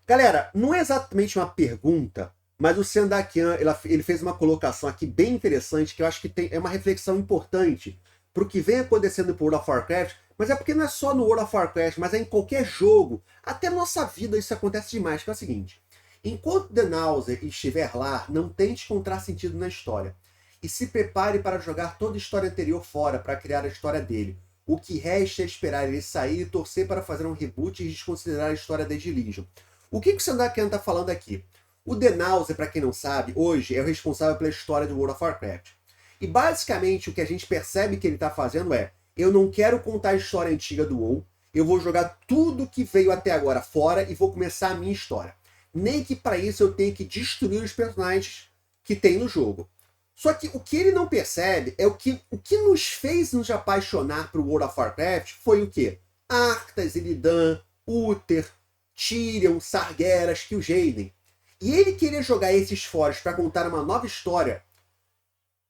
Galera, não é exatamente uma pergunta, mas o Sendakian, ele fez uma colocação aqui bem interessante, que eu acho que é uma reflexão importante para o que vem acontecendo no World of Warcraft, mas é porque não é só no World of Warcraft, mas é em qualquer jogo, até na nossa vida isso acontece demais, que é o seguinte: enquanto The Nausea estiver lá, não tente encontrar sentido na história. E se prepare para jogar toda a história anterior fora, para criar a história dele. O que resta é esperar ele sair e torcer para fazer um reboot e desconsiderar a história desde Legion. O que o Sendakian está falando aqui? O The Nausea, para quem não sabe, hoje é o responsável pela história do World of Warcraft. E basicamente o que a gente percebe que ele está fazendo é: eu não quero contar a história antiga do WoW, eu vou jogar tudo que veio até agora fora e vou começar a minha história. Nem que para isso eu tenha que destruir os personagens que tem no jogo. Só que o que ele não percebe é o que nos fez nos apaixonar por World of Warcraft foi o quê? Arthas, Illidan, Uther, Tyrion, Sargeras, Kil'jaeden. E ele querer jogar esses foros para contar uma nova história.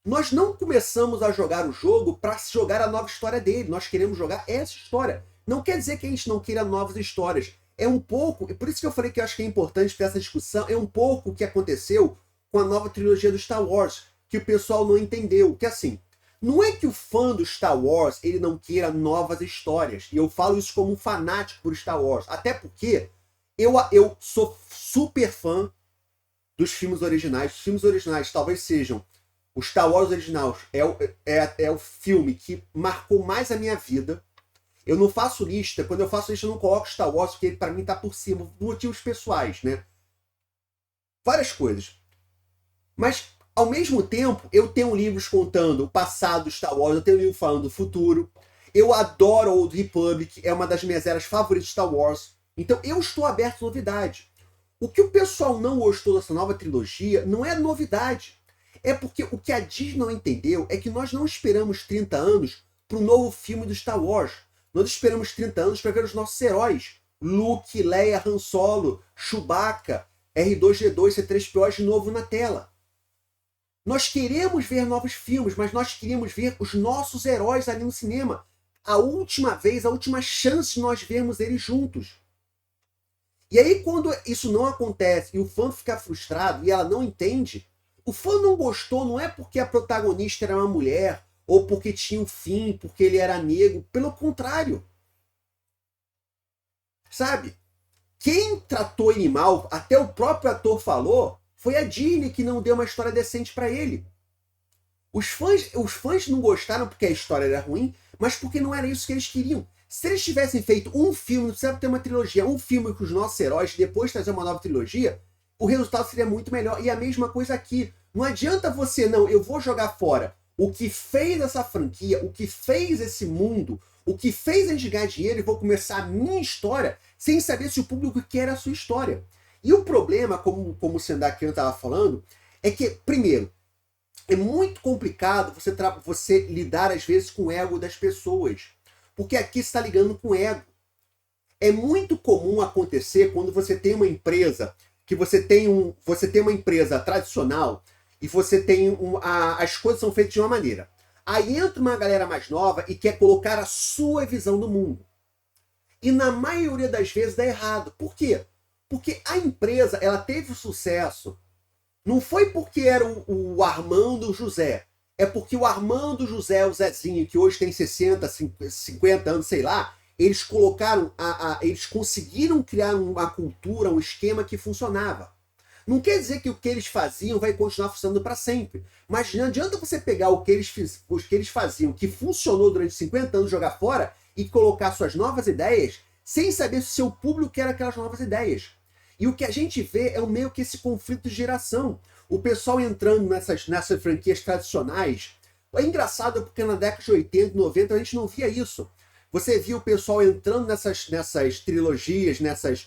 Nós não começamos a jogar o jogo para jogar a nova história dele. Nós queremos jogar essa história. Não quer dizer que a gente não queira novas histórias. É um pouco, e por isso que eu falei que eu acho que é importante para essa discussão, é um pouco o que aconteceu com a nova trilogia do Star Wars, que o pessoal não entendeu. Que assim, não é que o fã do Star Wars ele não queira novas histórias. E eu falo isso como um fanático por Star Wars. Até porque eu sou super fã dos filmes originais. Os filmes originais talvez sejam... O Star Wars original é o filme que marcou mais a minha vida. Eu não faço lista. Quando eu faço lista, eu não coloco Star Wars, porque ele, para mim, tá por cima. Por motivos pessoais, né? Várias coisas. Mas, ao mesmo tempo, eu tenho livros contando o passado do Star Wars. Eu tenho livro falando do futuro. Eu adoro Old Republic. É uma das minhas eras favoritas de Star Wars. Então, eu estou aberto à novidade. O que o pessoal não gostou dessa nova trilogia não é novidade. É porque o que a Disney não entendeu é que nós não esperamos 30 anos para um novo filme do Star Wars. Nós esperamos 30 anos para ver os nossos heróis. Luke, Leia, Han Solo, Chewbacca, R2-D2, C3PO de novo na tela. Nós queremos ver novos filmes, mas nós queremos ver os nossos heróis ali no cinema. A última vez, a última chance de nós vermos eles juntos. E aí quando isso não acontece e o fã fica frustrado e ela não entende, o fã não gostou não é porque a protagonista era uma mulher, ou porque tinha um fim, porque ele era negro. Pelo contrário. Sabe? Quem tratou ele mal, até o próprio ator falou, foi a Disney que não deu uma história decente para ele. Os fãs não gostaram porque a história era ruim, mas porque não era isso que eles queriam. Se eles tivessem feito um filme, não precisava ter uma trilogia, um filme com os nossos heróis, e depois trazer uma nova trilogia, o resultado seria muito melhor. E a mesma coisa aqui. Não adianta você, não, eu vou jogar fora o que fez essa franquia, o que fez esse mundo, o que fez a gente ganhar dinheiro e vou começar a minha história sem saber se o público quer a sua história. E o problema, como o Sendakian estava falando, é que, primeiro, é muito complicado você lidar, às vezes, com o ego das pessoas. Porque aqui está ligando com o ego. É muito comum acontecer quando você tem uma empresa, que você tem uma empresa tradicional e você tem as coisas são feitas de uma maneira. Aí entra uma galera mais nova e quer colocar a sua visão do mundo. E na maioria das vezes dá errado. Por quê? Porque a empresa ela teve sucesso. Não foi porque era o Armando José. É porque o Armando José, o Zezinho, que hoje tem 60, 50 anos, sei lá, eles colocaram, eles conseguiram criar uma cultura, um esquema que funcionava. Não quer dizer que o que eles faziam vai continuar funcionando para sempre. Mas não adianta você pegar o que eles faziam, que funcionou durante 50 anos, jogar fora e colocar suas novas ideias sem saber se o seu público quer aquelas novas ideias. E o que a gente vê é meio que esse conflito de geração. O pessoal entrando nessas franquias tradicionais. É engraçado porque na década de 80 e 90 a gente não via isso. Você via o pessoal entrando nessas trilogias, nessas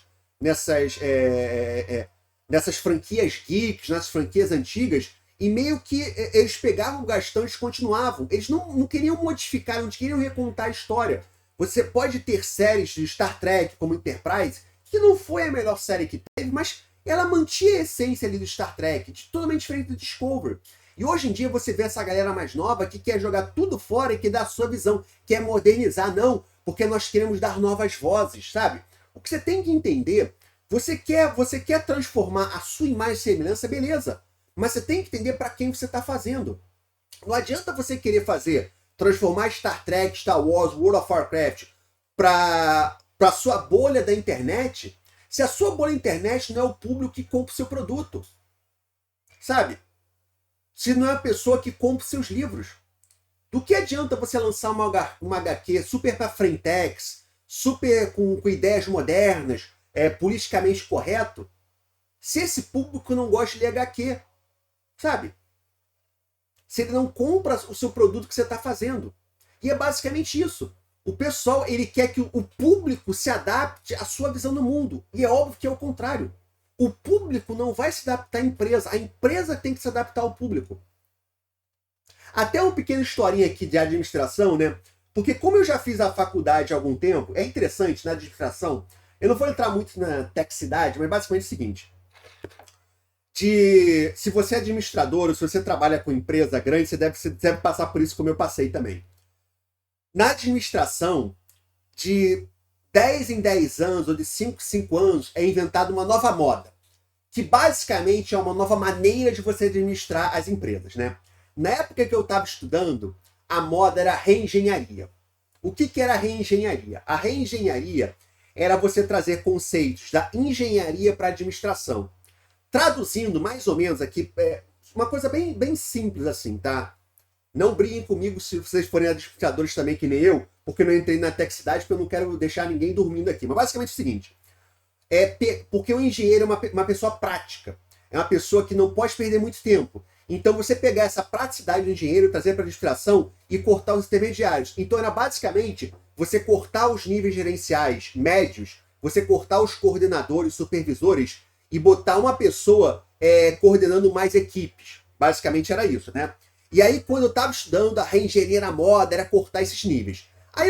franquias geeks, nessas franquias antigas, e meio que eles pegavam o gastão e continuavam. Eles não queriam modificar, não queriam recontar a história. Você pode ter séries de Star Trek, como Enterprise, que não foi a melhor série que teve, mas ela mantinha a essência ali do Star Trek, totalmente diferente do Discovery. E hoje em dia você vê essa galera mais nova que quer jogar tudo fora e que dá a sua visão, quer modernizar, não, porque nós queremos dar novas vozes, sabe? O que você tem que entender, Você quer transformar a sua imagem e semelhança, beleza. Mas você tem que entender para quem você está fazendo. Não adianta você querer transformar Star Trek, Star Wars, World of Warcraft para sua bolha da internet, se a sua bolha da internet não é o público que compra o seu produto. Sabe? Se não é a pessoa que compra os seus livros. Do que adianta você lançar uma HQ super para frentex, super com ideias modernas, politicamente correto, se esse público não gosta de ler HQ, sabe? Se ele não compra o seu produto que você está fazendo. E é basicamente isso. O pessoal, ele quer que o público se adapte à sua visão do mundo. E é óbvio que é o contrário. O público não vai se adaptar à empresa. A empresa tem que se adaptar ao público. Até uma pequena historinha aqui de administração, né? Porque como eu já fiz a faculdade há algum tempo, é interessante na administração. Eu não vou entrar muito na tecnicidade, mas basicamente é o seguinte. Se você é administrador ou se você trabalha com empresa grande, você deve passar por isso como eu passei também. Na administração, de 10 em 10 anos ou de 5 em 5 anos, é inventada uma nova moda, que basicamente é uma nova maneira de você administrar as empresas, né? Na época que eu estava estudando, a moda era a reengenharia. O que era a reengenharia? A reengenharia era você trazer conceitos da engenharia para a administração. Traduzindo mais ou menos aqui, uma coisa bem, bem simples assim, tá? Não briguem comigo se vocês forem administradores também que nem eu, porque eu não entrei na tecnicidade, porque eu não quero deixar ninguém dormindo aqui. Mas basicamente é o seguinte, porque o engenheiro é uma pessoa prática, é uma pessoa que não pode perder muito tempo. Então você pegar essa praticidade do engenheiro, trazer para a administração e cortar os intermediários. Então era basicamente você cortar os níveis gerenciais médios, você cortar os coordenadores, supervisores e botar uma pessoa coordenando mais equipes. Basicamente era isso, né? E aí, quando eu estava estudando, a reengenharia na moda era cortar esses níveis. Aí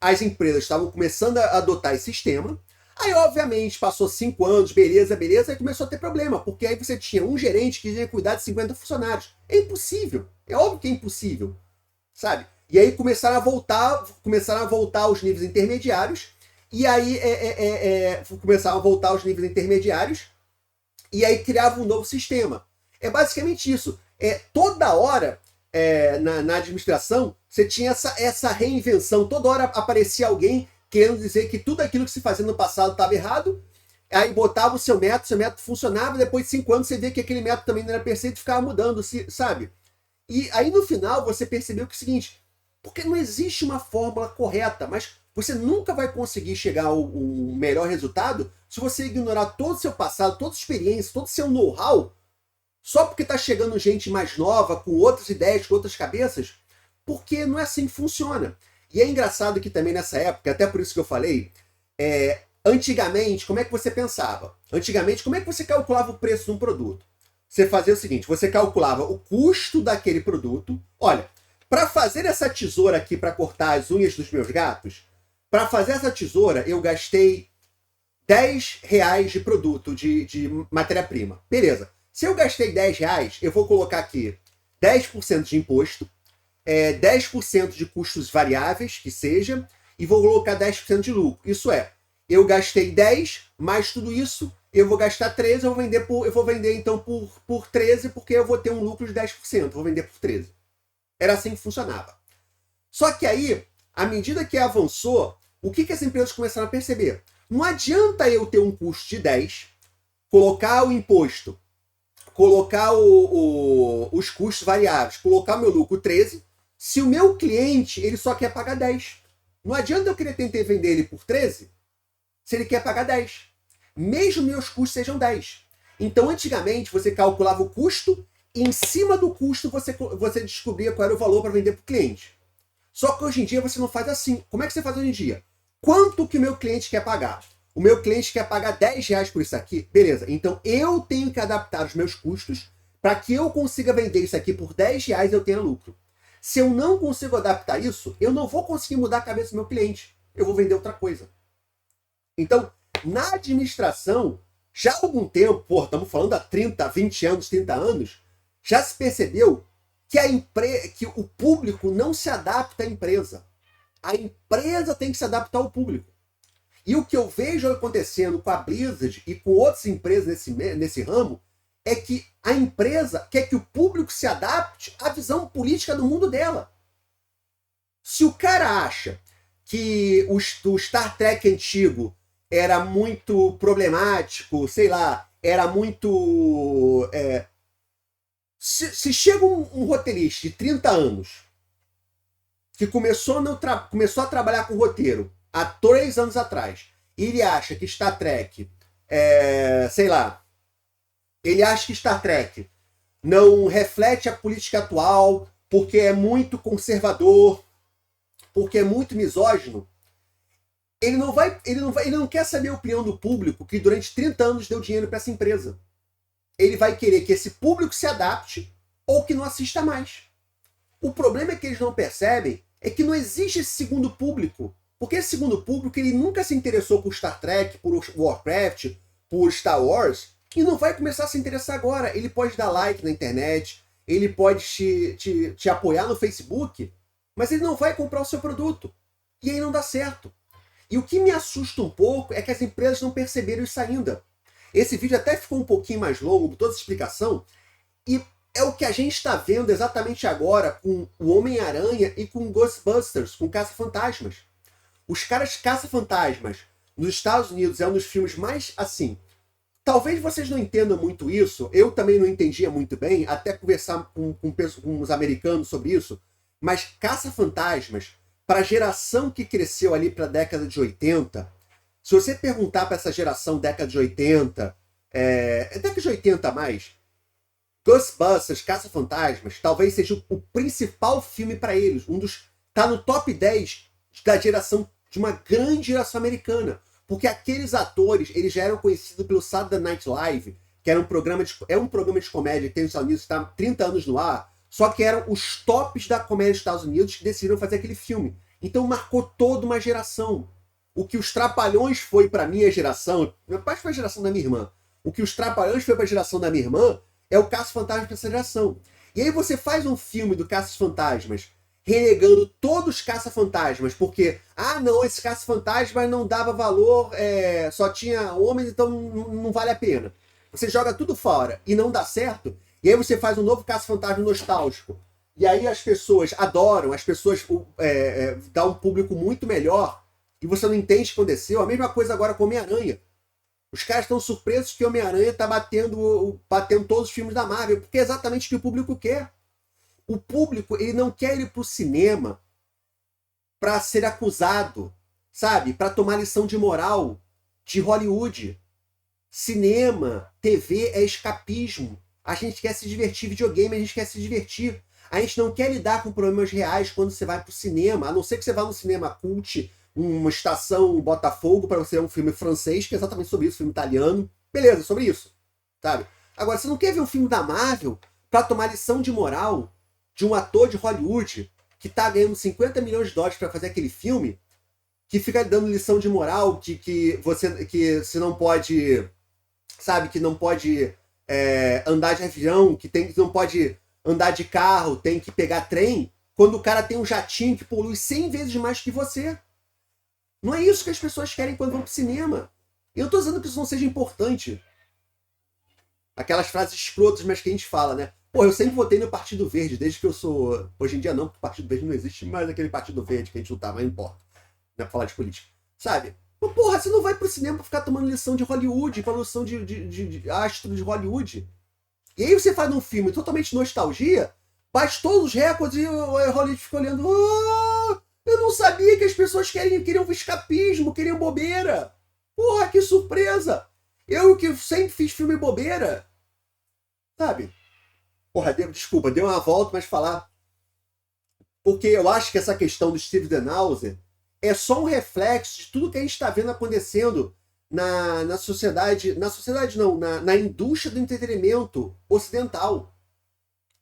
as empresas estavam começando a adotar esse sistema. Aí, obviamente, passou 5 anos, beleza, aí começou a ter problema, porque aí você tinha um gerente que ia cuidar de 50 funcionários. É impossível. É óbvio que é impossível, sabe? E aí começaram a voltar os níveis intermediários. E aí começaram a voltar os níveis intermediários. E aí criava um novo sistema. É basicamente isso. Toda hora, na administração, você tinha essa reinvenção. Toda hora aparecia alguém querendo dizer que tudo aquilo que se fazia no passado estava errado, aí botava o seu método funcionava, depois de 5 anos você vê que aquele método também não era perfeito e ficava mudando, sabe? E aí no final você percebeu que é o seguinte, porque não existe uma fórmula correta, mas você nunca vai conseguir chegar ao melhor resultado se você ignorar todo o seu passado, toda a experiência, todo o seu know-how, só porque está chegando gente mais nova, com outras ideias, com outras cabeças, porque não é assim que funciona. E é engraçado que também nessa época, até por isso que eu falei, antigamente, como é que você pensava? Antigamente, como é que você calculava o preço de um produto? Você fazia o seguinte, você calculava o custo daquele produto. Olha, para fazer essa tesoura aqui para cortar as unhas dos meus gatos, para fazer essa tesoura eu gastei R$10 de produto, de matéria-prima. Beleza. Se eu gastei R$10, eu vou colocar aqui 10% de imposto, 10% de custos variáveis, que seja, e vou colocar 10% de lucro. Isso é, eu gastei 10, mais tudo isso, eu vou gastar 13, eu vou vender então por 13, porque eu vou ter um lucro de 10%, vou vender por 13. Era assim que funcionava. Só que aí, à medida que avançou, o que as empresas começaram a perceber? Não adianta eu ter um custo de 10, colocar o imposto, colocar os custos variáveis, colocar meu lucro 13, se o meu cliente ele só quer pagar 10. Não adianta eu querer tentar vender ele por 13 se ele quer pagar 10. Mesmo meus custos sejam 10. Então, antigamente, você calculava o custo e em cima do custo você descobria qual era o valor para vender para o cliente. Só que hoje em dia você não faz assim. Como é que você faz hoje em dia? Quanto que o meu cliente quer pagar? O meu cliente quer pagar R$10 por isso aqui? Beleza, então eu tenho que adaptar os meus custos para que eu consiga vender isso aqui por R$10 e eu tenha lucro. Se eu não consigo adaptar isso, eu não vou conseguir mudar a cabeça do meu cliente. Eu vou vender outra coisa. Então, na administração, já há algum tempo, estamos falando há 30, 20 anos, 30 anos, já se percebeu que o público não se adapta à empresa. A empresa tem que se adaptar ao público. E o que eu vejo acontecendo com a Blizzard e com outras empresas nesse ramo é que a empresa quer que o público se adapte à visão política do mundo dela. Se o cara acha que o Star Trek antigo era muito problemático, sei lá, era muito... Se chega um roteirista de 30 anos que começou a trabalhar com roteiro há 3 anos atrás, e ele acha que Star Trek, sei lá, ele acha que Star Trek não reflete a política atual porque é muito conservador, porque é muito misógino, ele não quer saber a opinião do público que durante 30 anos deu dinheiro para essa empresa. Ele vai querer que esse público se adapte ou que não assista mais. O problema é que eles não percebem é que não existe esse segundo público. Porque esse segundo público ele nunca se interessou por Star Trek, por Warcraft, por Star Wars, e não vai começar a se interessar agora. Ele pode dar like na internet, ele pode te apoiar no Facebook, mas ele não vai comprar o seu produto. E aí não dá certo. E o que me assusta um pouco é que as empresas não perceberam isso ainda. Esse vídeo até ficou um pouquinho mais longo, toda essa explicação, e é o que a gente está vendo exatamente agora com o Homem-Aranha e com Ghostbusters, com Caça-Fantasmas. Os caras Caça-Fantasmas nos Estados Unidos é um dos filmes mais, assim... Talvez vocês não entendam muito isso, eu também não entendia muito bem, até conversar com os americanos sobre isso, mas Caça-Fantasmas, para a geração que cresceu ali para a década de 80, se você perguntar para essa geração década de 80, década de 80 a mais, Ghostbusters, Caça-Fantasmas, talvez seja o principal filme para eles, tá no top 10 da geração, de uma grande geração americana, porque aqueles atores, eles já eram conhecidos pelo Saturday Night Live, que era um programa de comédia que tem nos Estados Unidos, está há 30 anos no ar, só que eram os tops da comédia dos Estados Unidos que decidiram fazer aquele filme. Então marcou toda uma geração. O que os Trapalhões foi para minha geração, meu pai foi a geração da minha irmã, o que os Trapalhões foi para a geração da minha irmã é o Caça-Fantasmas para essa geração. E aí você faz um filme do Caça-Fantasmas renegando todos os caça-fantasmas, porque, não, esse caça-fantasma não dava valor, só tinha homens, então não vale a pena. Você joga tudo fora e não dá certo, e aí você faz um novo caça-fantasma nostálgico. E aí as pessoas adoram, as pessoas dão um público muito melhor, e você não entende o que aconteceu. A mesma coisa agora com Homem-Aranha. Os caras estão surpresos que Homem-Aranha está batendo todos os filmes da Marvel, porque é exatamente o que o público quer. O público, ele não quer ir pro cinema para ser acusado, sabe? Para tomar lição de moral de Hollywood. Cinema, TV é escapismo. A gente quer se divertir, videogame, a gente quer se divertir. A gente não quer lidar com problemas reais quando você vai pro cinema, a não ser que você vá no cinema cult, uma estação Botafogo, para você ver um filme francês, que é exatamente sobre isso, filme italiano. Beleza, sobre isso, sabe? Agora, você não quer ver um filme da Marvel para tomar lição de moral de um ator de Hollywood que tá ganhando 50 milhões de dólares para fazer aquele filme, que fica dando lição de moral de que você não pode, sabe, que não pode andar de avião, que não pode andar de carro, tem que pegar trem, quando o cara tem um jatinho que polui 100 vezes mais que você. Não é isso que as pessoas querem quando vão pro cinema. Eu tô dizendo que isso não seja importante. Aquelas frases escrotas, mas que a gente fala, né? Pô, eu sempre votei no Partido Verde, desde que eu sou... Hoje em dia não, porque o Partido Verde não existe mais, aquele Partido Verde que a gente lutava, não importa. Não é pra falar de política. Sabe? Mas, porra, você não vai pro cinema pra ficar tomando lição de Hollywood, pra lição de astro de Hollywood. E aí você faz um filme totalmente nostalgia, bate todos os recordes e o Hollywood fica olhando... eu não sabia que as pessoas queriam escapismo, queriam bobeira. Porra, que surpresa. Eu que sempre fiz filme bobeira. Sabe? Porra, desculpa, deu uma volta, mas falar... Porque eu acho que essa questão do Steve Denhauser é só um reflexo de tudo que a gente está vendo acontecendo na sociedade... Na sociedade não, na indústria do entretenimento ocidental.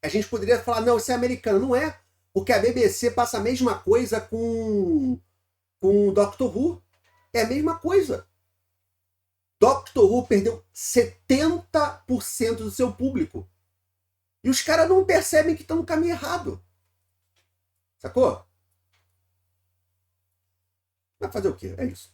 A gente poderia falar, não, isso é americano. Não é, porque a BBC passa a mesma coisa com Doctor Who. É a mesma coisa. Doctor Who perdeu 70% do seu público. E os caras não percebem que estão no caminho errado. Sacou? Vai fazer o quê? É isso.